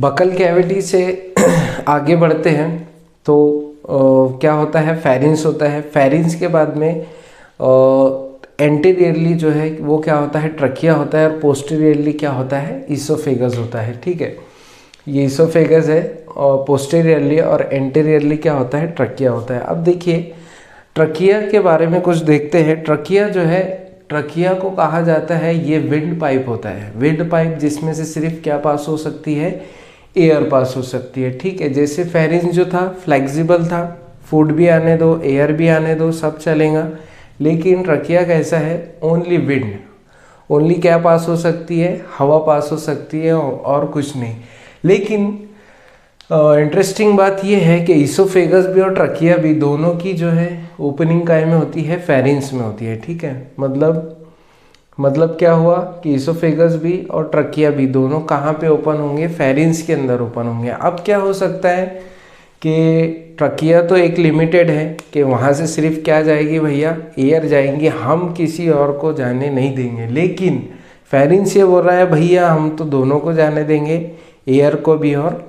Buccal cavity से आगे बढ़ते हैं तो क्या होता है, फेरिंग्स होता है। फेरिंग्स के बाद में एंटीरियरली जो है वो क्या होता है, ट्रकिया होता है, और पोस्टीरियरली क्या होता है, ईसोफेगस होता है। ठीक है, ये ईसोफेगस है और पोस्टीरियरली और एंटीरियरली क्या होता है, ट्रकिया होता है। अब देखिए ट्रकिया के बारे में कुछ देखते हैं। ट्रकिया जो है, ट्रकिया को कहा जाता है, ये विंड पाइप होता है। विंड पाइप जिसमें से सिर्फ क्या पास हो सकती है, एयर पास हो सकती है। ठीक है, जैसे फेरिंग्स जो था फ्लेक्सिबल था, फूड भी आने दो, एयर भी आने दो, सब चलेगा। लेकिन ट्रकिया कैसा है, ओनली विंड, ओनली क्या पास हो सकती है, हवा पास हो सकती है और कुछ नहीं। लेकिन इंटरेस्टिंग बात यह है कि ईसोफेगस भी और ट्रकिया भी दोनों की जो है ओपनिंग काय में होती है, फेरिंग्स में होती है। ठीक है, मतलब क्या हुआ कि ईसोफेगस भी और ट्रकिया भी दोनों कहाँ पे ओपन होंगे, फेरिंग्स के अंदर ओपन होंगे। अब क्या हो सकता है कि ट्रकिया तो एक लिमिटेड है कि वहाँ से सिर्फ क्या जाएगी भैया, एयर जाएंगी, हम किसी और को जाने नहीं देंगे। लेकिन फेरिंग्स ये बोल रहा है भैया हम तो दोनों को जाने देंगे, एयर को भी और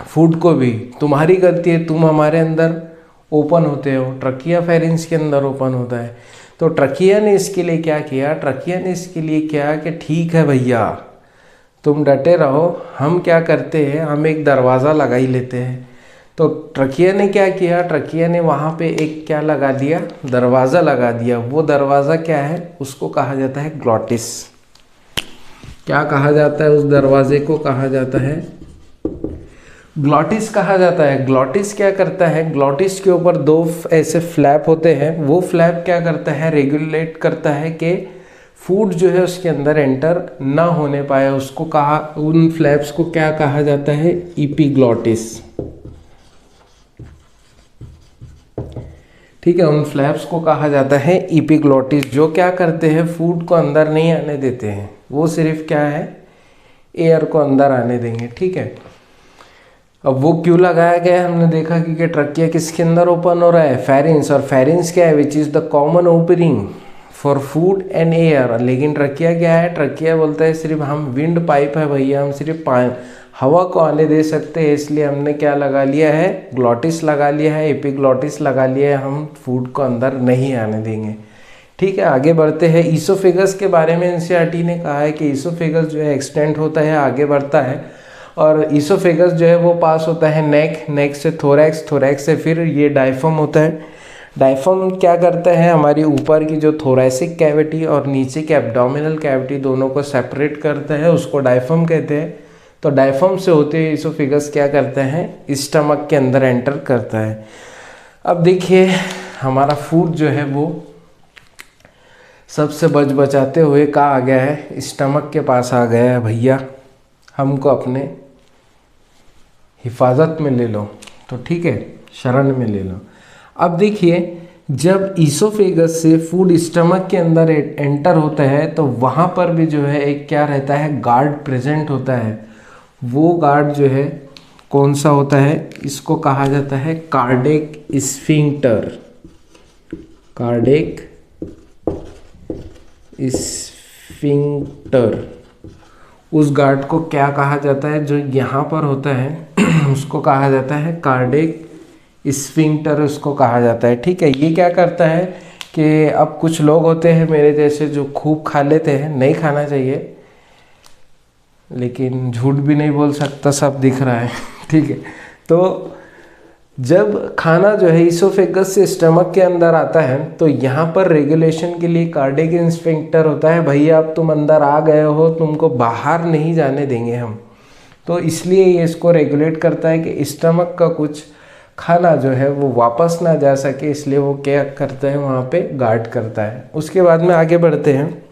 फूड को भी। तुम्हारी गलती है, तुम हमारे अंदर ओपन होते हो। ट्रकिया फेरिंग्स के अंदर ओपन होता है। तो ट्रकिया ने इसके लिए क्या किया, ट्रकिया ने इसके लिए क्या कि ठीक है भैया तुम डटे रहो, हम क्या करते हैं, हम एक दरवाज़ा लगा ही लेते हैं। तो ट्रकिया ने क्या किया, ट्रकिया ने वहाँ पे एक क्या लगा दिया, दरवाज़ा लगा दिया। वो दरवाज़ा क्या है, उसको कहा जाता है ग्लॉटिस। क्या कहा जाता है, उस दरवाजे को कहा जाता है ग्लॉटिस कहा जाता है। ग्लॉटिस क्या करता है, ग्लॉटिस के ऊपर दो ऐसे फ्लैप होते हैं। वो फ्लैप क्या करता है, रेगुलेट करता है कि फूड जो है उसके अंदर एंटर ना होने पाए। उसको कहा, उन फ्लैप्स को क्या कहा जाता है, इपीग्लॉटिस। ठीक है, उन फ्लैप्स को कहा जाता है इपीग्लॉटिस, जो क्या करते हैं, फूड को अंदर नहीं आने देते हैं। वो सिर्फ क्या है, एयर को अंदर आने देंगे। ठीक है, अब वो क्यों लगाया गया है, हमने देखा कि ट्रकिया किसके अंदर ओपन हो रहा है, फेरिंग्स। और फेरिंग्स क्या है, which is the common opening for food and air. लेकिन ट्रकिया क्या है, ट्रकिया बोलता है सिर्फ हम विंड पाइप है भैया, हम सिर्फ हवा को आने दे सकते हैं, इसलिए हमने क्या लगा लिया है, ग्लॉटिस लगा लिया है, एपिग्लॉटिस लगा लिया है, हम फूड को अंदर नहीं आने देंगे। ठीक है, आगे बढ़ते हैं। ईसोफेगस के बारे में एनसीईआरटी ने कहा है कि ईसोफेगस जो है एक्सटेंड होता है, आगे बढ़ता है। और ईसोफेगस जो है वो पास होता है नेक, नेक से थोरैक्स, थोरैक्स से फिर ये डायफ्राम होता है। डायफ्राम क्या करता है, हमारी ऊपर की जो थोरैसिक कैविटी और नीचे की एब्डोमिनल कैविटी दोनों को सेपरेट करता है, उसको डायफ्राम कहते हैं। तो डायफ्राम से होते हुए ईसोफेगस क्या करता है, स्टमक के अंदर एंटर करता है। अब देखिए हमारा फूड जो है वो सबसे बचाते हुए कहाँ आ गया है, स्टमक के पास आ गया है भैया, हमको अपने हिफाजत में ले लो। तो ठीक है, शरण में ले लो। अब देखिए जब ईसोफेगस से फूड स्टमक के अंदर एंटर होता है तो वहाँ पर भी जो है एक क्या रहता है, गार्ड प्रेजेंट होता है। वो गार्ड जो है कौन सा होता है, इसको कहा जाता है कार्डिक स्फिंक्टर। कार्डिक स्फिंक्टर, उस गार्ड को क्या कहा जाता है, जो यहाँ पर होता है उसको कहा जाता है कार्डिक स्फिंक्टर, उसको कहा जाता है। ठीक है, ये क्या करता है कि अब कुछ लोग होते हैं मेरे जैसे जो खूब खा लेते हैं, नहीं खाना चाहिए लेकिन झूठ भी नहीं बोल सकता, सब दिख रहा है। ठीक है, तो जब खाना जो है ईसोफेगस से स्टमक के अंदर आता है तो यहाँ पर रेगुलेशन के लिए कार्डिक स्फिंक्टर होता है, भैया अब तुम अंदर आ गए हो, तुमको बाहर नहीं जाने देंगे हम। तो इसलिए ये इसको रेगुलेट करता है कि स्टमक का कुछ खाना जो है वो वापस ना जा सके, इसलिए वो क्या करता है, वहाँ पे गार्ड करता है। उसके बाद में आगे बढ़ते हैं।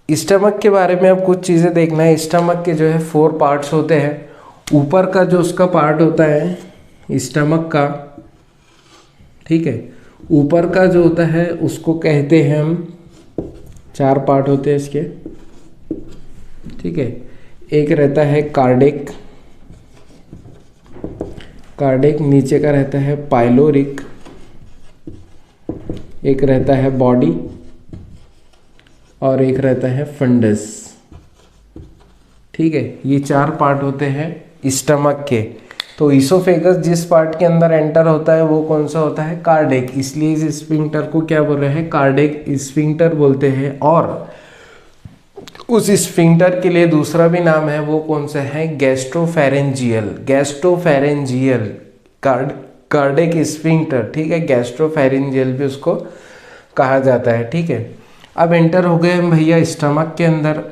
स्टमक के बारे में अब कुछ चीज़ें देखना है। स्टमक के जो है 4 पार्ट्स होते हैं। ऊपर का जो उसका पार्ट होता है स्टमक का, ठीक है, ऊपर का जो होता है उसको कहते हैं हम, 4 पार्ट होते हैं इसके। ठीक है, एक रहता है कार्डिक, कार्डिक नीचे का रहता है पाइलोरिक, एक रहता है बॉडी और एक रहता है फंडस। ठीक है। ये 4 पार्ट होते हैं स्टमक के। तो ईसोफेगस जिस पार्ट के अंदर एंटर होता है वो कौन सा होता है? कार्डियक। इसलिए इस स्फिंक्टर को क्या बोल रहे हैं? कार्डियक स्फिंक्टर बोलते हैं। और उस स्फिंक्टर के लिए दूसरा भी नाम है, वो कौन सा है? गैस्ट्रोफेरेंजियल। गैस्ट्रोफेरेंजियल कार्डियक स्फिंक्टर, ठीक है, गैस्ट्रोफेरेंजियल भी उसको कहा जाता है, ठीक है। अब एंटर हो गए हम भैया स्टमक के अंदर।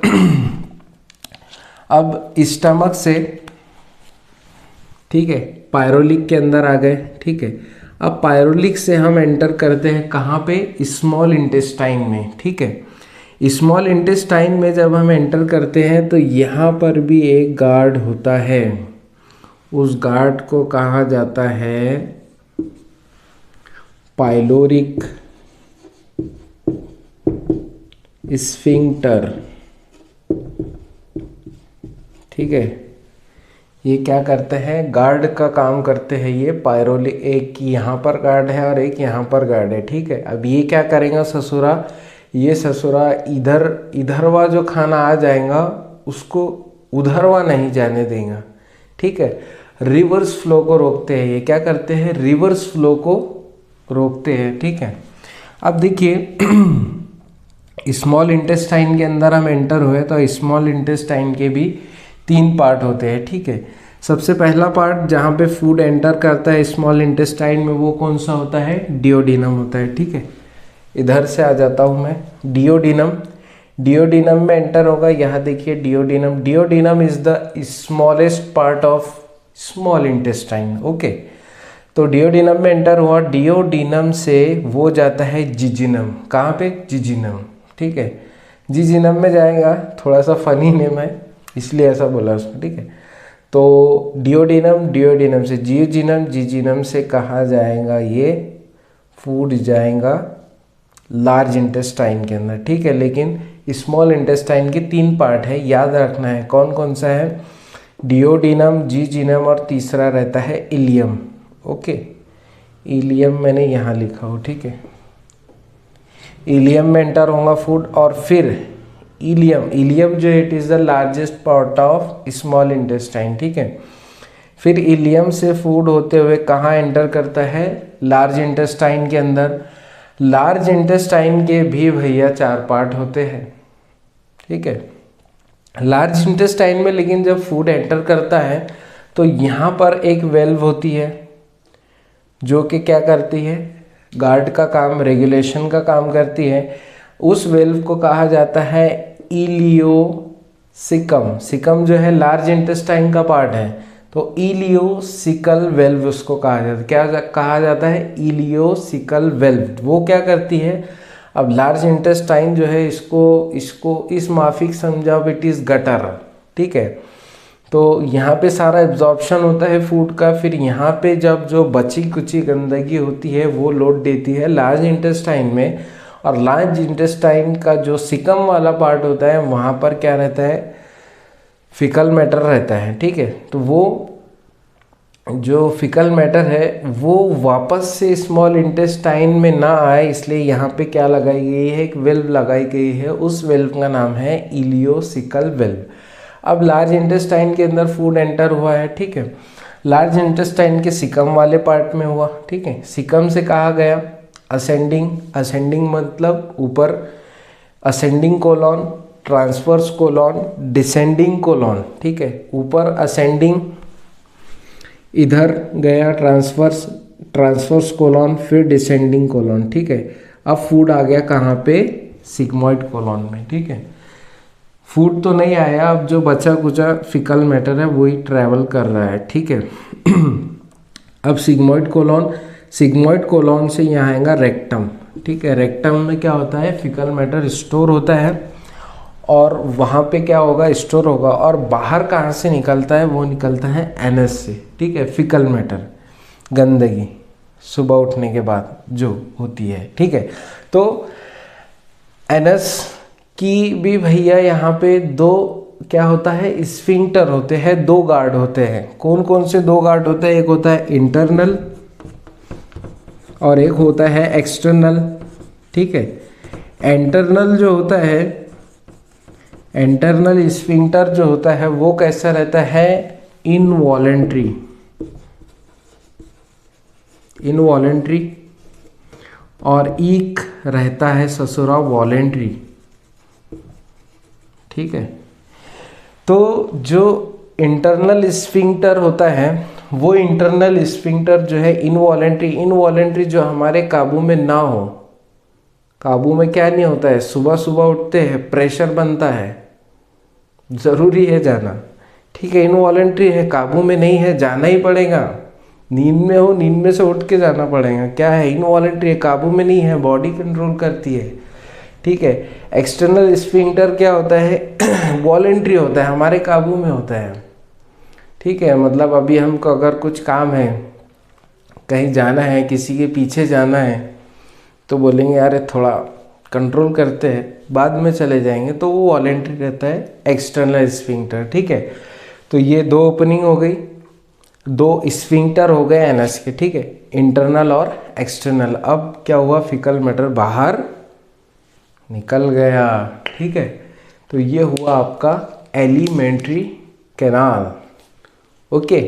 अब स्टमक से, ठीक है, पायरोलिक के अंदर आ गए, ठीक है। अब पायरोलिक से हम एंटर करते हैं कहाँ पे? स्मॉल इंटेस्टाइन में, ठीक है। स्मॉल इंटेस्टाइन में जब हम एंटर करते हैं तो यहाँ पर भी एक गार्ड होता है। उस गार्ड को कहा जाता है पाइलोरिक स्फिंक्टर, ठीक है। ये क्या करते हैं? गार्ड का काम करते हैं ये पायरोलिक। एक यहाँ पर गार्ड है और एक यहाँ पर गार्ड है, ठीक है। अब ये क्या करेगा ससुरा? ये ससुरा इधरवा जो खाना आ जाएगा उसको उधरवा नहीं जाने देगा, ठीक है। रिवर्स फ्लो को रोकते हैं। ये क्या करते हैं? रिवर्स फ्लो को रोकते हैं, ठीक है। अब देखिए स्मॉल इंटेस्टाइन के अंदर हम एंटर हुए तो स्मॉल इंटेस्टाइन के भी 3 पार्ट होते हैं, ठीक है। सबसे पहला पार्ट जहाँ पे फूड एंटर करता है स्मॉल इंटेस्टाइन में, वो कौन सा होता है? डिओडिनम होता है, ठीक है। इधर से आ जाता हूँ मैं। डिओडिनम में एंटर होगा। यहाँ देखिए duodenum is the smallest part of small intestine, okay. तो डिओडिनम में एंटर हुआ। डिओडिनम से वो जाता है जिजिनम। कहाँ पे? जिजिनम, ठीक है। जिजिनम में जाएगा। थोड़ा सा फनी नेम है इसलिए ऐसा बोला उसने, ठीक है। तो डिओडिनम से जिजिनम से कहा जाएगा ये फूड जाएगा लार्ज इंटेस्टाइन के अंदर, ठीक है। लेकिन स्मॉल इंटेस्टाइन के 3 पार्ट है, याद रखना है। कौन कौन सा है? डिओडिनम, जिजिनम और तीसरा रहता है इलियम, ओके। इलियम मैंने यहाँ लिखा हो, ठीक है। इलियम में एंटर होगा फूड। और फिर इलियम जो it is the largest part of small intestine, ठीक है। फिर इलियम से फूड होते हुए कहाँ एंटर करता है? लार्ज इंटेस्टाइन के अंदर। लार्ज इंटेस्टाइन के भी भैया 4 पार्ट होते हैं, ठीक है। लार्ज इंटेस्टाइन में लेकिन जब फूड एंटर करता है तो यहाँ पर एक वेल्व होती है जो कि क्या करती है? गार्ड का काम, रेगुलेशन का काम करती है। उस वेल्व को कहा जाता है इलियोसिकम। सिकम जो है लार्ज इंटेस्टाइन का पार्ट है, तो इलियोसिकल वेल्व उसको कहा जाता है। क्या कहा जाता है? Ileocaecal valve. वो क्या करती है? अब लार्ज इंटेस्टाइन जो है इसको इस माफिक समझाओ इट इज़ गटर, ठीक है। तो यहाँ पे सारा एब्जॉर्प्शन होता है फूड का। फिर यहाँ पे जब जो बची कुची गंदगी होती है वो लोड देती है लार्ज इंटेस्टाइन में। और लार्ज इंटेस्टाइन का जो सिकम वाला पार्ट होता है वहाँ पर क्या रहता है? फिकल मैटर रहता है, ठीक है। तो वो जो फिकल मैटर है वो वापस से स्मॉल इंटेस्टाइन में ना आए, इसलिए यहाँ पे क्या लगाई गई है? एक वेल्व लगाई गई है। उस वेल्व का नाम है इलियोसिकल वेल्व। अब लार्ज इंटेस्टाइन के अंदर फूड एंटर हुआ है, ठीक है। लार्ज इंटेस्टाइन के सिकम वाले पार्ट में हुआ, ठीक है। सिकम से कहा गया असेंडिंग मतलब ऊपर, ascending colon, transverse colon, descending colon, ठीक है। ऊपर असेंडिंग, इधर गया ट्रांसवर्स कोलॉन, फिर डिसेंडिंग कोलॉन, ठीक है। अब फूड आ गया कहाँ पे? सिग्मॉइड कोलॉन में, ठीक है। फूड तो नहीं आया, अब जो बचा कुचा फिकल मैटर है वही ट्रैवल कर रहा है, ठीक है। अब सिग्मॉइड कोलॉन से यहाँ आएगा रेक्टम, ठीक है। रेक्टम में क्या होता है? फिकल मैटर स्टोर होता है और वहाँ पे क्या होगा? स्टोर होगा। और बाहर कहाँ से निकलता है? वो निकलता है एनस से, ठीक है। फिकल मैटर, गंदगी सुबह उठने के बाद जो होती है, ठीक है। तो एनस की भी भैया यहाँ पे 2 क्या होता है? स्फिंक्टर होते हैं, 2 गार्ड होते हैं। कौन कौन से 2 गार्ड होते हैं? एक होता है इंटरनल और एक होता है एक्सटर्नल, ठीक है। इंटरनल जो होता है इंटरनल स्फिंक्टर जो होता है वो कैसा रहता है, इनवॉलेंट्री, इनवॉलेंट्री, और ईक रहता है ससुरा वॉलेंट्री, ठीक है। तो जो इंटरनल स्फिंक्टर होता है वो इंटरनल स्फिंक्टर जो है इनवॉलेंट्री, इनवॉलेंट्री जो हमारे काबू में ना हो, काबू में क्या नहीं होता है, सुबह सुबह उठते हैं प्रेशर बनता है, ज़रूरी है जाना, ठीक है, इनवॉलेंट्री है, काबू में नहीं है, जाना ही पड़ेगा, नींद में हो नींद में से उठ के जाना पड़ेगा, क्या है, इनवॉलेंट्री है, काबू में नहीं है, बॉडी कंट्रोल करती है, ठीक है। एक्सटर्नल स्फिंक्टर क्या होता है, वॉलेंट्री होता है, हमारे काबू में होता है, ठीक है। मतलब अभी हमको अगर कुछ काम है, कहीं जाना है, किसी के पीछे जाना है, तो बोलेंगे यार थोड़ा कंट्रोल करते हैं, बाद में चले जाएंगे, तो वो वॉलेंट्री रहता है एक्सटर्नल स्फिंक्टर, ठीक है। तो ये दो ओपनिंग हो गई, दो स्फिंक्टर हो गए एनस के, ठीक है, इंटरनल और एक्सटर्नल। अब क्या हुआ, फीकल मैटर बाहर निकल गया, ठीक है। तो ये हुआ आपका एलिमेंट्री कैनाल, ओके।